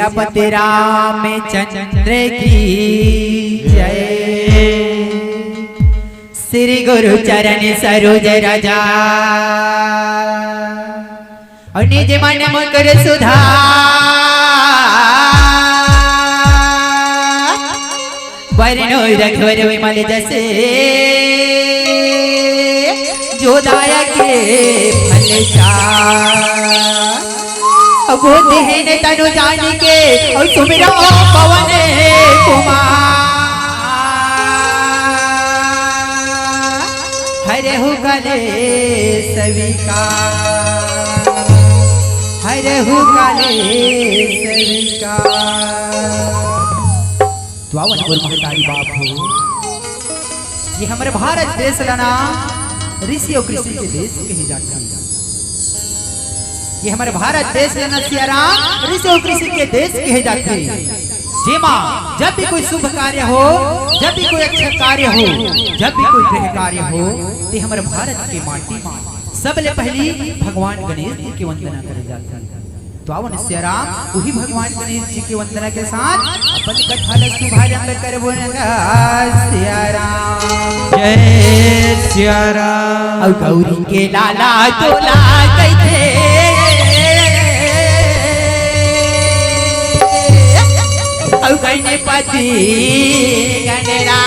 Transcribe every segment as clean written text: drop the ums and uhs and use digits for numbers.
सियापति रामचंद्र की जय। श्री गुरु चरण सरोज रजा और निज मन मुकुर सुधा वरनो रघुवर विमल जसे जो दाया के फल बुद्धिहीन तनु जान के और सुमिरो पवन कुमार हरे हो गले सविका हरे हो गले सविका। द्वावन गुरु महतारी बाप हो, ये हमारे भारत देश लना ऋषि और कृषि के देश कही जाती है। ये हमारे भारत देश लेना सियाराम ऋषि और कृषि के देश कहे जाते हैं। जेमा जब भी कोई शुभ कार्य हो, जब भी कोई अच्छा कार्य हो, जब भी कोई गृह कार्य हो, तो हमारे भारत के माटी में सबले पहली भगवान गणेश जी की वंदना करी जाती है। तो आवन सियाराम वही भगवान गणेश जी की वंदना के साथ अपन कथा शुभारंभ करबो। सियाराम जय सियाराम। और गौरी के लाला तोला कैथे और कहने पति गणरा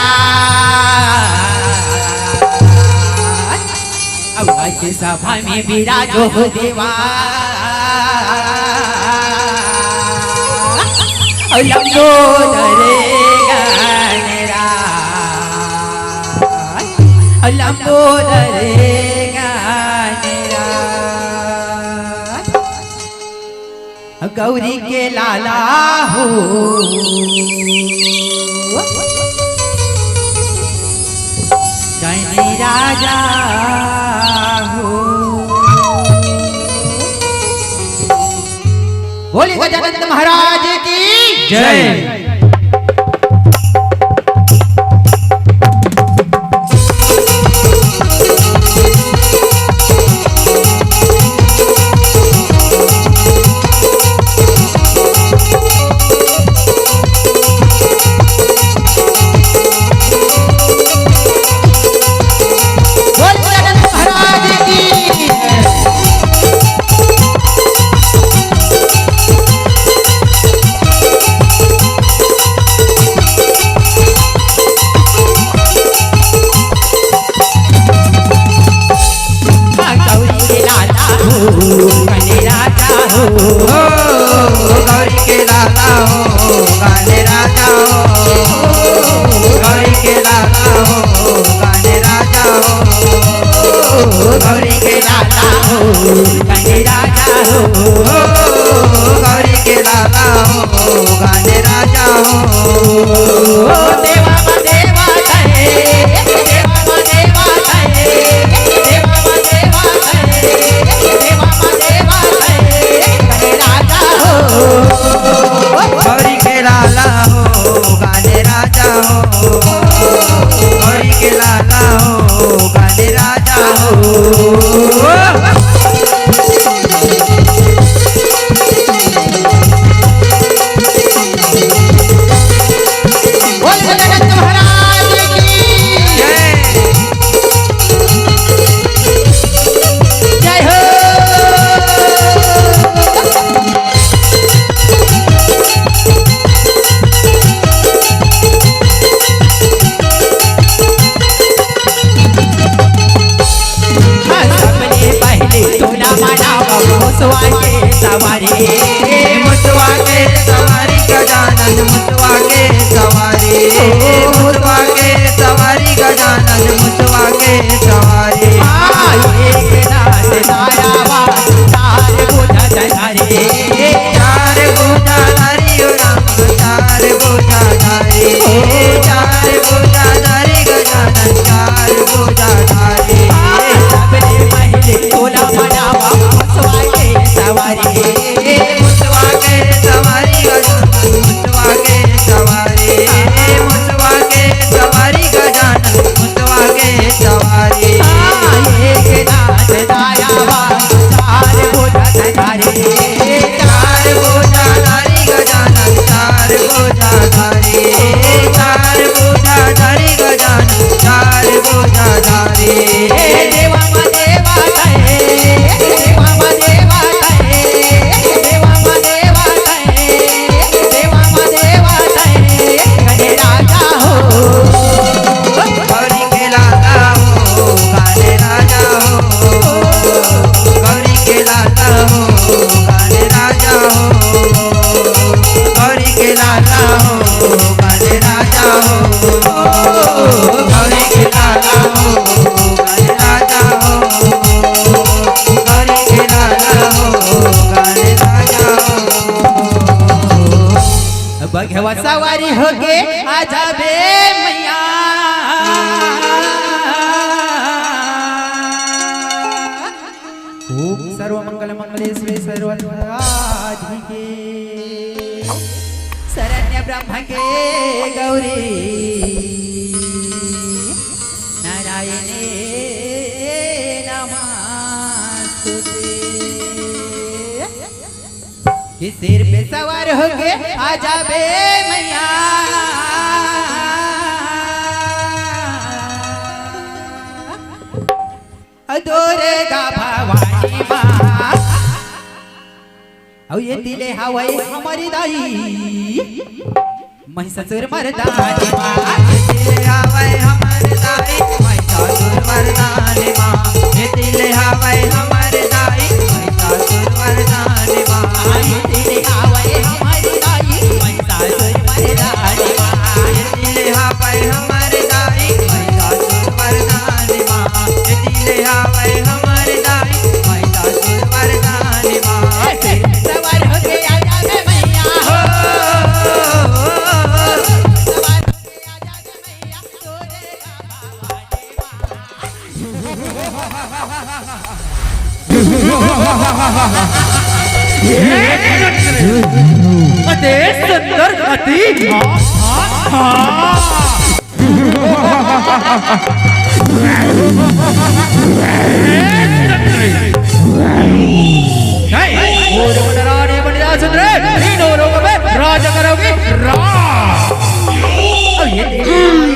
अब के सभा में विराजो हो देवा और लंबोदरे गणरा और लंबोदरे गणरा गौरी के लाला हो गण राजा हो। बोले गजानंद महाराज की जय। गौरी के लाला हो गाने राजा हो गौरी के लाला हो गाने राजा हो गौरी के लाला हो गाने राजा हो गौरी के लाला हो गाने राजा हो। देवा देवा कहे देवा देवा कहे देवा देवा कहे देवा देवा कहे राजा हो गौरी के लाला हो गाने राजा हो गौरी के लाला हो गाने राजा हो। गौरी के लाला हो गाने राजा हो, गौरी के लाला हो गाने राजा हो। बघवा सवारी होके आजा बे मैया, ओम सर्वमंगल मंगलेश्वरी सर्वधिके शरण्य ब्रह्म के गौरी नारायणे नमस्तुते। कि सिर पे सवार होके आजा बे मैया, दुर्गा भवानी माँ, ये दिले हवाई हमारी दाई महिषासुर मर्दानी माँ, दिले हवाई हमारे दाई महिषासुर मर्दानी माँ, ये दिले हवाई हमारे दाई महिषासुर मर्दानी माँ, ये दिले हवाई हमारी दाई महिषासुर मर्दानी माँ, ये दिले हवाई हमारे दाई महिषासुर मर्दानी माँ, ये दिले हवाई हमारे दाई महिषासुर मर्दानी माँ। सवार होके आजा बे मैया, सवार होके आजा बे मैया, दुर्गा भवानी माँ। अति सुंदर अति राजा करोगे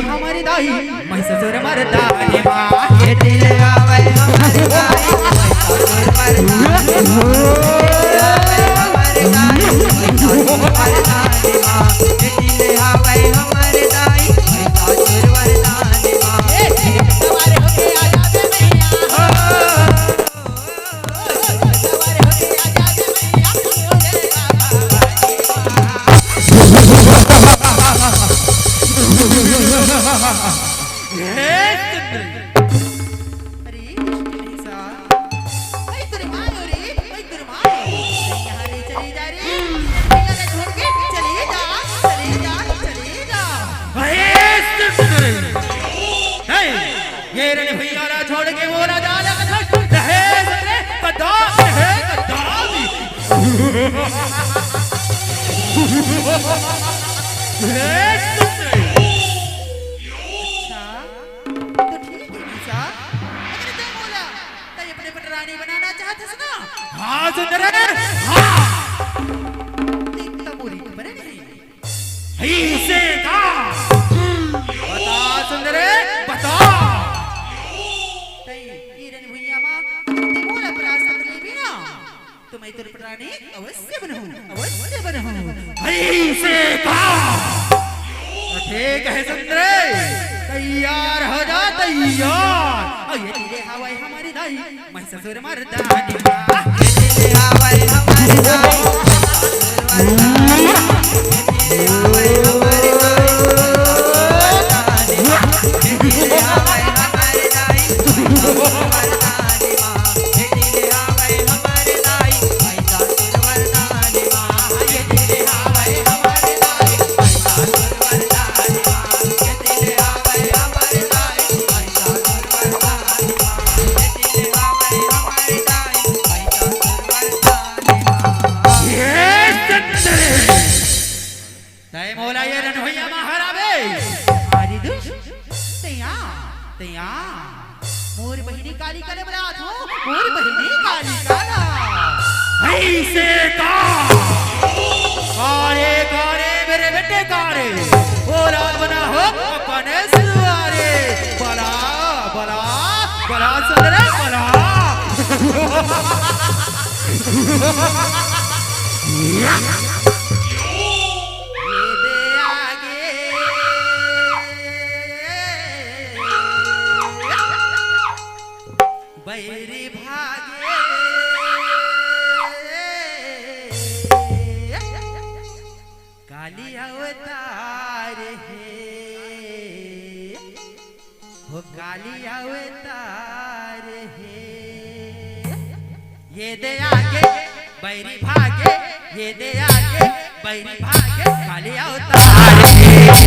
हमारी दाई महिषासुर मर्दानी माँ, ये दिले हवाई हमारे दाई महिषासुर मर्दानी माँ, हमारे दाई महिषासुर मर्दानी माँ, ये दिले हवाई हमारे दाई महिषासुर मर्दानी माँ। सवार होके आजा बे मैया, सवार होके आजा बे मैया, दुर्गा अरे ऐसा भाई तेरे माँ हो रे, भाई तेरे माँ यहाँ रे चली जा रे, भैया ने छोड़ के चली जा, चली जा, चली जा। ये रण भैया छोड़ के वो ना जाने का छोड़ रहे सरे कदा रहे कदावी अच्छा तो ठीक है निशा, अगर तू बोला तो ये अपने पटरानी बनाना चाहते है ना, हाँ सुंदर हाँ देखता बोली बने नहीं ऐसे का बता सुंदर बता हिरण भैया माँ ते बोला प्रयास कर ले भी ना तो मैं तेरे पटरानी अवश्य बनूं, अवश्य बनूं। ऐसे का ठीक है सुंदर तैयार हो जा तैयार। और ये दिले हवाई हमारी दाई महिषासुर मर्दानी माँ, ये दिले हवाई हमारे दाई महिषासुर मर्दानी माँ, ये दिले हवाई हमारे दाई महिषासुर मर्दानी माँ, ये दिले हवाई हमारे दाई महिषासुर मर्दानी माँ, ये दिले हवाई हमारे दाई महिषासुर मर्दानी माँ, ये दिले हवाई हमारे दाई महिषासुर मर्दानी माँ, ये दिले हवाई हमारे दाई महिषासुर मर्दानी माँ, ये दिले हवाई हमारे दाई महिषासुर मर्दानी माँ। ये सुंदर तय मोला ये रण भैया महारावे अरे दुष्ट तैया तैया मोर बहिनी काली का बरा हो, मोर बहिनी काली काला ऐसे का कारे कारे मेरे बेटे कारे बोला बना हो अपने सुवारे बड़ा बड़ा बड़ा सुंदर बड़ा ये दे आगे बैरी भागे काली अवतार है हो काली अवतार है ये दे आगे बैरी भागे ये दे आगे बैरी भागे काली अवतार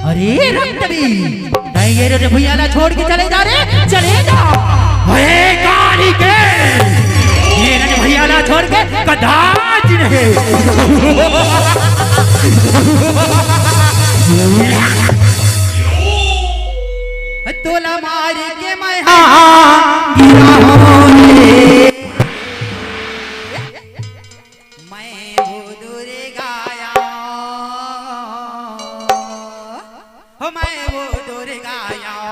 अरे रक्तबी नहीं रे भैया ना छोड़ के चले जा गाड़ी के ये रे भैया ना छोड़ के कदाच नहीं तोला मार के मैं मैं वो दुर्गाया